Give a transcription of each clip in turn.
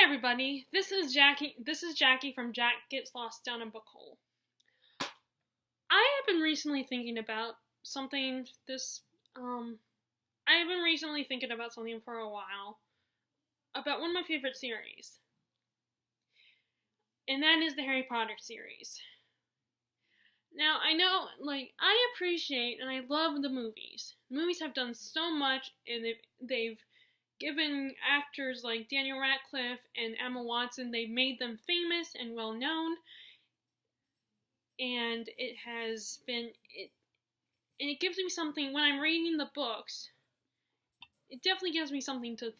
everybody, this is Jackie. This is Jackie from Jack Gets Lost Down a Book Hole. I have been recently thinking about something. I have been recently thinking about something for a while about one of my favorite series, and that is the Harry Potter series. Now I know, I appreciate and I love the movies. The movies have done so much, and they've given actors like Daniel Radcliffe and Emma Watson, they've made them famous and well known, and it gives me something when I'm reading the books. It definitely gives me something to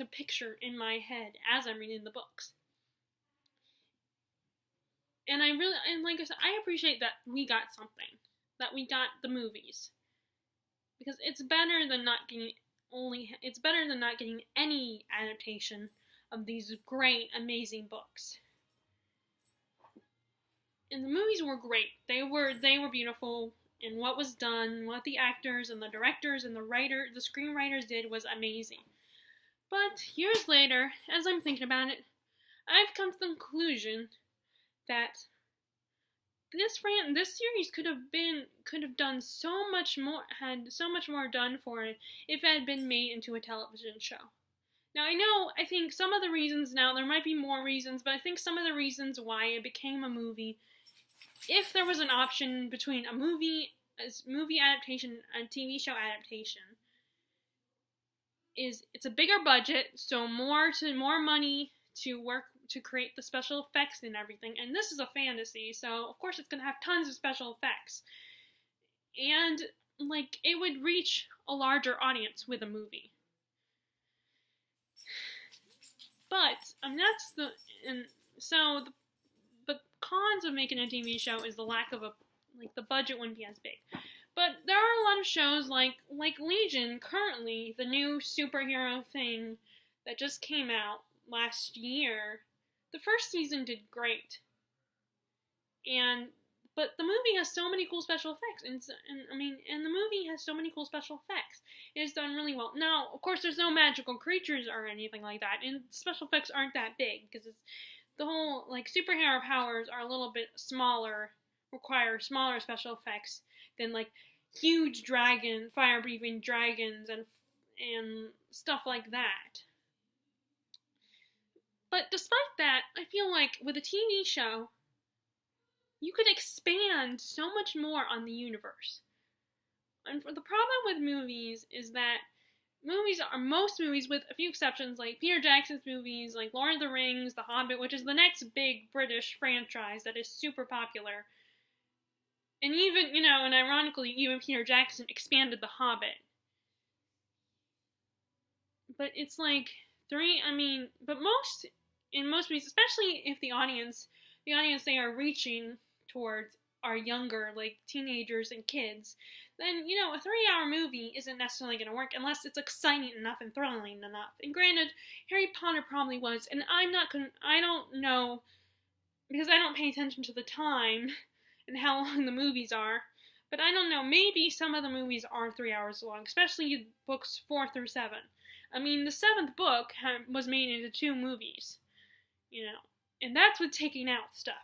picture in my head as I'm reading the books. And like I said, I appreciate that we got something, that we got the movies, because it's better than not getting any adaptation of these great, amazing books. And the movies were great. They were beautiful, and what was done, what the actors and the directors and the screenwriters did was amazing. But years later, as I'm thinking about it, I've come to the conclusion that this series could have done so much more, had so much more done for it if it had been made into a television show. Now I think some of the reasons, now there might be more reasons, but I think some of the reasons why it became a movie, if there was an option between a movie adaptation and TV show adaptation, is it's a bigger budget, so more money to work to create the special effects and everything. And this is a fantasy, so of course it's going to have tons of special effects. And it would reach a larger audience with a movie. But but cons of making a TV show is the lack of the budget wouldn't be as big. But there are a lot of shows like Legion currently, the new superhero thing that just came out last year. The first season did great, but the movie has so many cool special effects, and the movie has so many cool special effects. It is done really well. Now, of course, there's no magical creatures or anything like that, and special effects aren't that big because it's the whole superhero powers are a little bit smaller, require smaller special effects than huge fire-breathing dragons and stuff like that. But despite that, I feel like with a TV show, you could expand so much more on the universe. And the problem with movies is that most movies, with a few exceptions, like Peter Jackson's movies, like Lord of the Rings, The Hobbit, which is the next big British franchise that is super popular. And even, and ironically, even Peter Jackson expanded The Hobbit. But it's in most movies, especially if the audience they are reaching towards are younger, like teenagers and kids, then, a 3-hour movie isn't necessarily going to work unless it's exciting enough and thrilling enough. And granted, Harry Potter probably was, and I don't know, because I don't pay attention to the time and how long the movies are, but I don't know, maybe some of the movies are 3 hours long, especially books 4 through 7. The 7th book was made into 2 movies, and that's with taking out stuff.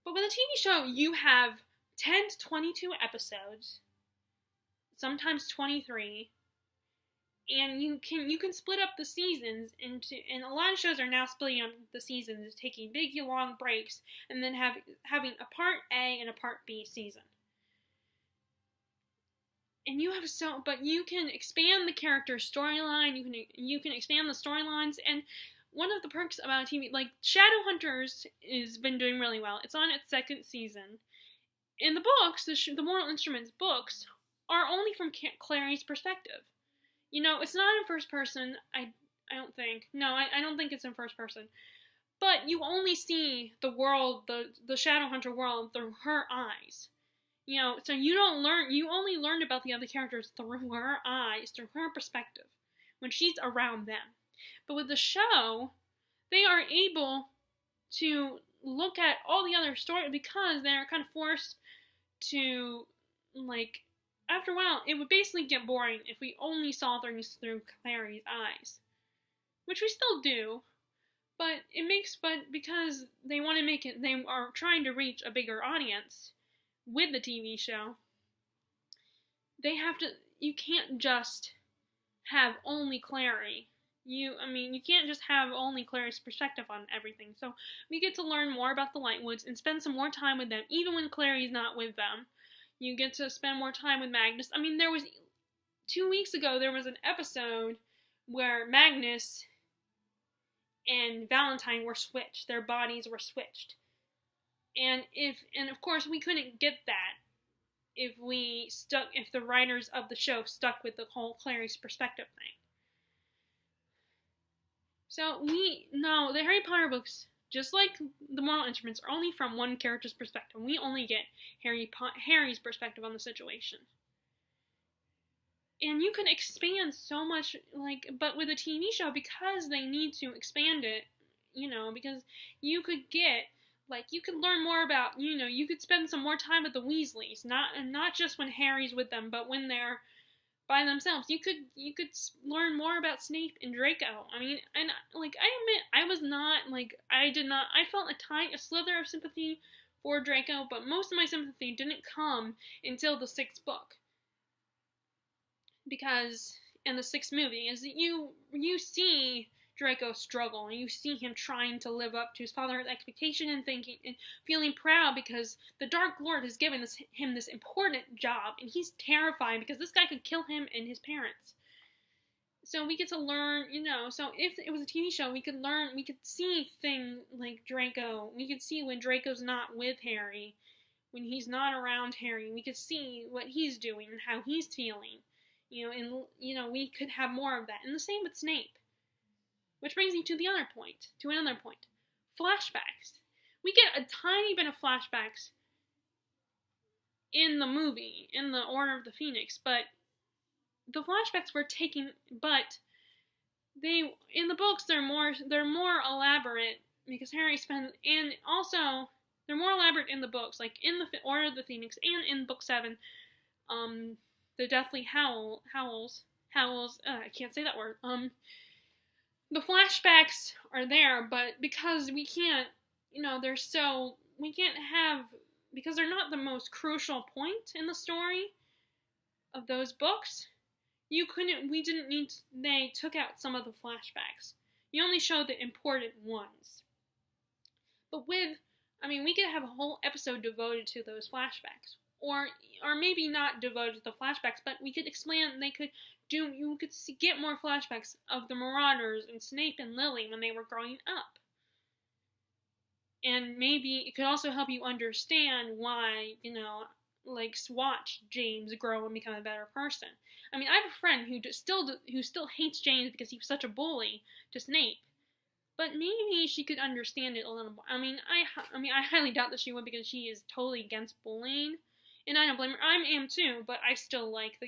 But with a TV show, you have 10 to 22 episodes, sometimes 23, and you can split up the seasons into, and a lot of shows are now splitting up the seasons, taking big, long breaks, and then having a part A and a part B season. And but you can expand the character storyline, you can expand the storylines, and one of the perks about TV, Shadowhunters has been doing really well. It's on its 2nd season. In the books, the Mortal Instruments books are only from Clary's perspective. It's not in first person, I don't think. No, I don't think it's in first person. But you only see the world, the Shadowhunter world, through her eyes. So you only learn about the other characters through her eyes, through her perspective, when she's around them. But with the show, they are able to look at all the other stories because they're kind of forced to, after a while, it would basically get boring if we only saw things through Clary's eyes. which we still do. But because they want to make it, they are trying to reach a bigger audience with the TV show. They have to. You can't just have only Clary. You can't just have only Clary's perspective on everything. So we get to learn more about the Lightwoods and spend some more time with them, even when Clary's not with them. You get to spend more time with Magnus. There was 2 weeks ago there was an episode where Magnus and Valentine were switched. Their bodies were switched. And of course we couldn't get that if the writers of the show stuck with the whole Clary's perspective thing. So we know the Harry Potter books, just like the Moral Instruments, are only from one character's perspective. We only get Harry's perspective on the situation. And you can expand so much, but with a TV show, because they need to expand it, because you could learn more about, you could spend some more time with the Weasleys, not just when Harry's with them, but when they're by themselves. You could learn more about Snape and Draco. I admit, I felt a slither of sympathy for Draco, but most of my sympathy didn't come until the 6th book. Because in the 6th movie, is that you see Draco struggle, and you see him trying to live up to his father's expectation and thinking and feeling proud because the Dark Lord has given him this important job, and he's terrified because this guy could kill him and his parents. So we get to learn, so if it was a TV show, we could see things like Draco. We could see when Draco's not with Harry, when he's not around Harry. We could see what he's doing and how he's feeling. We could have more of that. And the same with Snape. Which brings me to another point. Flashbacks. We get a tiny bit of flashbacks in the movie, in the Order of the Phoenix, but the flashbacks were taken, but in the books they're more elaborate because Harry spends, and also they're more elaborate in the books, like in the Order of the Phoenix and in Book 7, the Deathly Howls, I can't say that word, the flashbacks are there, but because we can't, because they're not the most crucial point in the story of those books, they took out some of the flashbacks. You only show the important ones. But we could have a whole episode devoted to those flashbacks. Or maybe not devoted to the flashbacks, but we could explain, you could get more flashbacks of the Marauders and Snape and Lily when they were growing up. And maybe it could also help you understand why, watch James grow and become a better person. I have a friend who still hates James because he was such a bully to Snape. But maybe she could understand it a little more. I highly doubt that she would, because she is totally against bullying. And I don't blame her. I am too, but I still like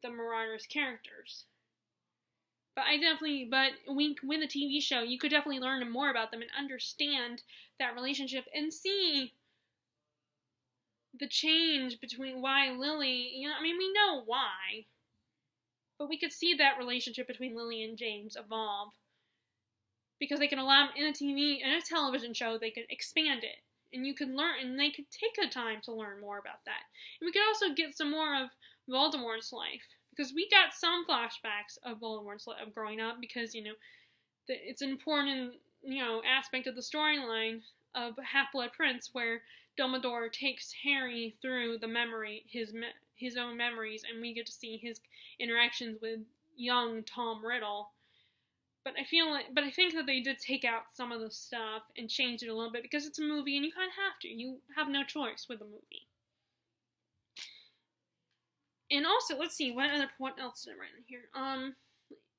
the Marauders characters. But with a TV show, you could definitely learn more about them and understand that relationship and see the change between why Lily, we know why, but we could see that relationship between Lily and James evolve. Because they can allow, in a television show, they could expand it. And you could learn, and they could take the time to learn more about that. And we could also get some more of Voldemort's life. Because we got some flashbacks of Voldemort's life, of growing up, because, it's an important, aspect of the storyline of Half-Blood Prince, where Dumbledore takes Harry through his own memories, and we get to see his interactions with young Tom Riddle. But I think that they did take out some of the stuff and change it a little bit because it's a movie and you kind of have to. You have no choice with a movie. And also, let's see, what else did I write in here?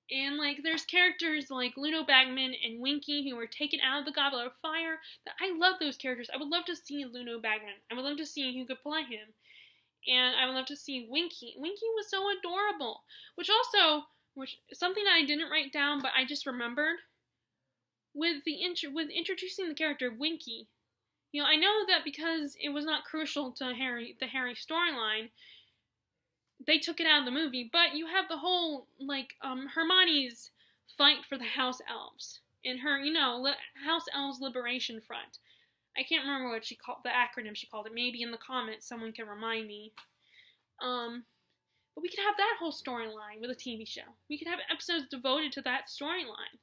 And there's characters like Ludo Bagman and Winky who were taken out of the Goblet of Fire. I love those characters. I would love to see Ludo Bagman. I would love to see who could play him. And I would love to see Winky. Winky was so adorable. Which something I didn't write down, but I just remembered, with introducing the character of Winky. I know that because it was not crucial to the Harry storyline, they took it out of the movie, but you have the whole, Hermione's fight for the House Elves in her, House Elves Liberation Front. I can't remember what she called the acronym she called it. Maybe in the comments someone can remind me. But we could have that whole storyline with a TV show. We could have episodes devoted to that storyline.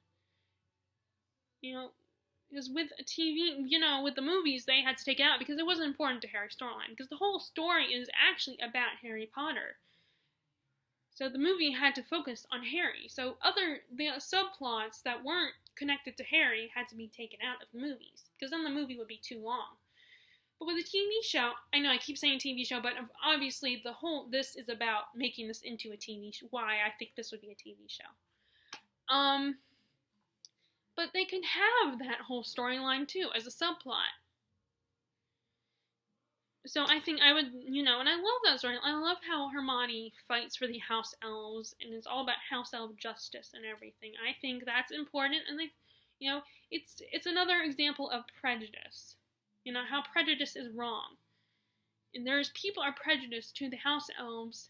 Because with a TV, with the movies, they had to take it out because it wasn't important to Harry's storyline. Because the whole story is actually about Harry Potter. So the movie had to focus on Harry. So the subplots that weren't connected to Harry had to be taken out of the movies. Because then the movie would be too long. But with a TV show, I know I keep saying TV show, but obviously this is about making this into a TV show. Why I think this would be a TV show. But they could have that whole storyline too as a subplot. So I think I would, and I love that story. I love how Hermione fights for the House Elves, and it's all about House Elf justice and everything. I think that's important, and it's another example of prejudice. How prejudice is wrong. And people are prejudiced to the House Elves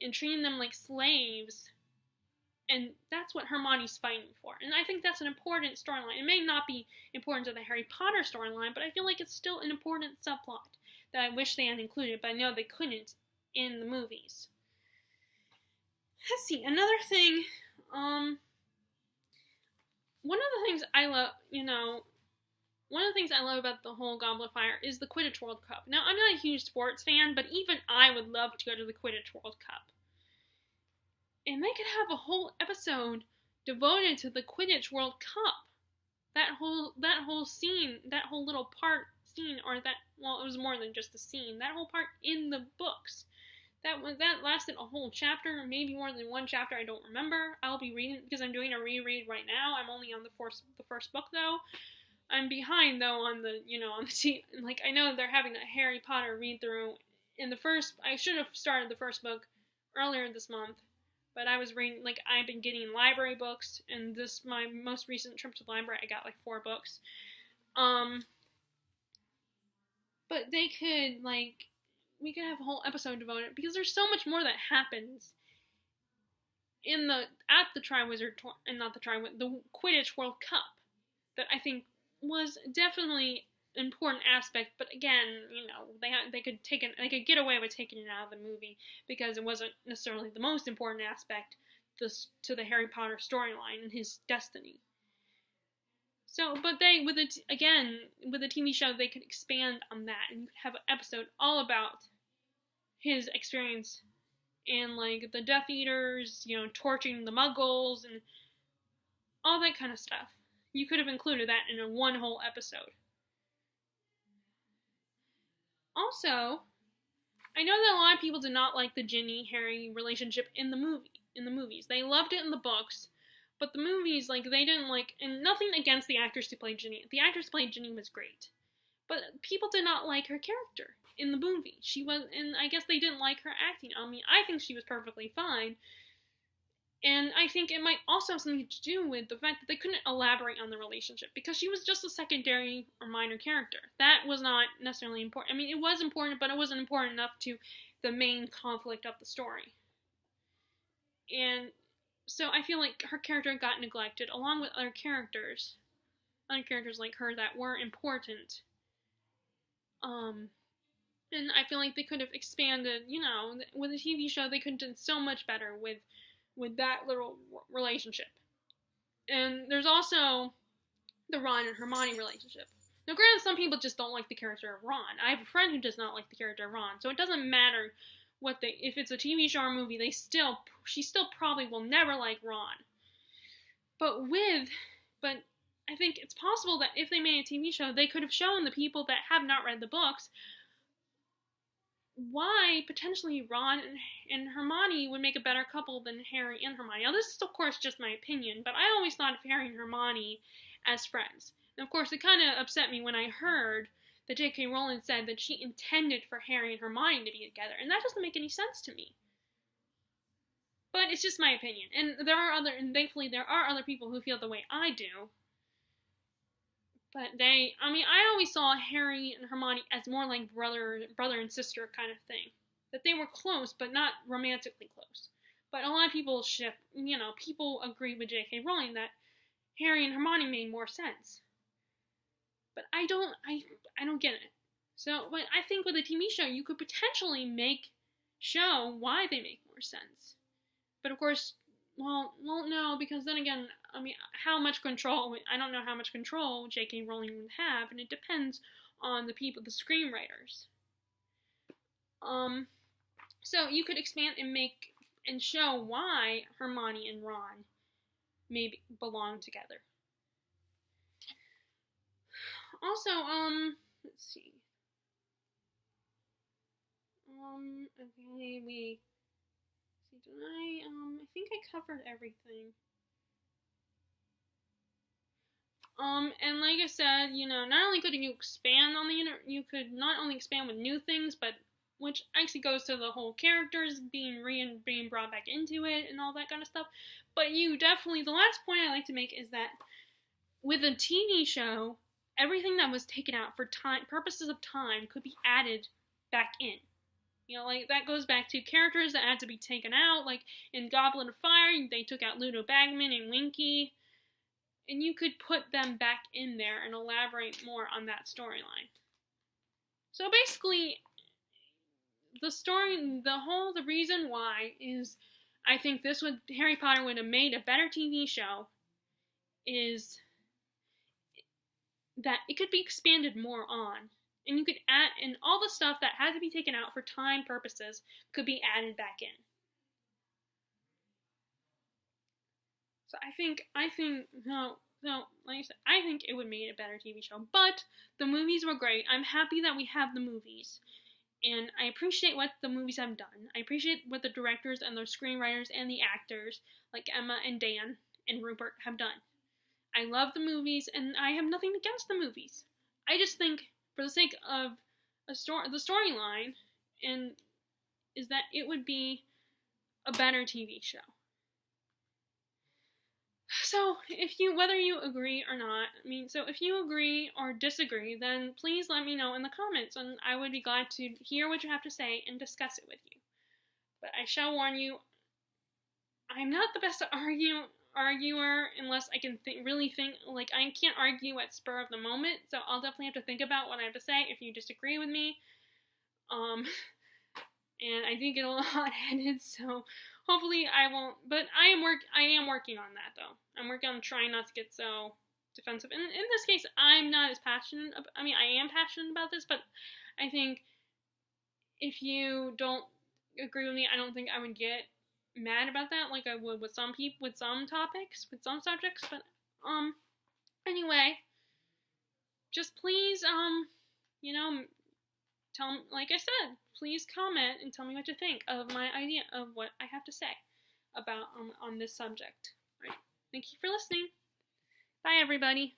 and treating them like slaves. And that's what Hermione's fighting for. And I think that's an important storyline. It may not be important to the Harry Potter storyline, but I feel like it's still an important subplot that I wish they had included, but I know they couldn't in the movies. Let's see, another thing, one of the things I love, one of the things I love about the whole Goblet of Fire is the Quidditch World Cup. Now, I'm not a huge sports fan, but even I would love to go to the Quidditch World Cup. And they could have a whole episode devoted to the Quidditch World Cup. That whole scene, that whole little part scene, it was more than just a scene. That whole part in the books. That lasted a whole chapter, maybe more than one chapter, I don't remember. I'll be reading, because I'm doing a reread right now. I'm only on the first book, though. I'm behind, though, on the I know they're having a Harry Potter read-through. I should have started the first book earlier this month. But I was reading, I've been getting library books, and my most recent trip to the library, I got 4 books. But they could, we could have a whole episode devoted, because there's so much more that happens at the Triwizard Tour, and not the Quidditch World Cup, that I think was definitely an important aspect, but again, they could get away with taking it out of the movie because it wasn't necessarily the most important aspect to the Harry Potter storyline and his destiny. So, but with a TV show, they could expand on that and have an episode all about his experience and the Death Eaters, torturing the Muggles and all that kind of stuff. You could have included that in one whole episode. Also, I know that a lot of people did not like the Ginny-Harry relationship in the movies. They loved it in the books, but the movies, they didn't and nothing against the actress who played Ginny. The actress who played Ginny was great. But people did not like her character in the movie. And I guess they didn't like her acting. I mean, I think she was perfectly fine. And I think it might also have something to do with the fact that they couldn't elaborate on the relationship, because she was just a secondary or minor character. That was not necessarily important. I mean, it was important, but it wasn't important enough to the main conflict of the story. And so I feel like her character got neglected, along with other characters like her that were important. And I feel like they could have expanded, with a TV show, they could have done so much better with that little relationship. And there's also the Ron and Hermione relationship. Now, granted, some people just don't like the character of Ron. I have a friend who does not like the character of Ron, so it doesn't matter if it's a TV show or movie, she still probably will never like Ron. But I think it's possible that if they made a TV show, they could have shown the people that have not read the books why potentially Ron and Hermione would make a better couple than Harry and Hermione. Now, this is, of course, just my opinion, but I always thought of Harry and Hermione as friends. And, of course, it kind of upset me when I heard that J.K. Rowling said that she intended for Harry and Hermione to be together, and that doesn't make any sense to me. But it's just my opinion. And thankfully there are other people who feel the way I do. But I always saw Harry and Hermione as more like brother and sister kind of thing. That they were close, but not romantically close. But a lot of people people agree with J.K. Rowling that Harry and Hermione made more sense. But I don't get it. So, but I think with a TV show, you could potentially show why they make more sense. But of course, well, no, because then again, I mean, how much control? I don't know how much control J.K. Rowling would have, and it depends on the screenwriters. So you could expand and show why Hermione and Ron maybe belong together. Also, let's see. Okay, did I think I covered everything. And like I said, not only could you expand on you could not only expand with new things, but which actually goes to the whole characters being brought back into it and all that kind of stuff. But the last point I like to make is that with a TV show, everything that was taken out for purposes of time could be added back in. Like that goes back to characters that had to be taken out. Like in Goblet of Fire, they took out Ludo Bagman and Winky. And you could put them back in there and elaborate more on that storyline. So basically, the reason why is I think Harry Potter would have made a better TV show is that it could be expanded more on. And you could add, and all the stuff that had to be taken out for time purposes could be added back in. So I think, like I said, I think it would make a better TV show. But the movies were great. I'm happy that we have the movies. And I appreciate what the movies have done. I appreciate what the directors and the screenwriters and the actors, like Emma and Dan and Rupert, have done. I love the movies, and I have nothing against the movies. I just think, for the sake of the storyline, is that it would be a better TV show. So, whether you agree or not, if you agree or disagree, then please let me know in the comments, and I would be glad to hear what you have to say and discuss it with you. But I shall warn you, I'm not the best arguer unless I can really think, like, I can't argue at spur of the moment, so I'll definitely have to think about what I have to say if you disagree with me. And I do get a lot hot-headed, so hopefully I won't, but I am working on that, though. I'm working on trying not to get so defensive. And in this case, I'm not as passionate, I am passionate about this, but I think if you don't agree with me, I don't think I would get mad about that like I would with some people, with some topics, with some subjects, but, anyway, just please, like I said, please comment and tell me what you think of my idea of what I have to say about on this subject. All right. Thank you for listening. Bye, everybody.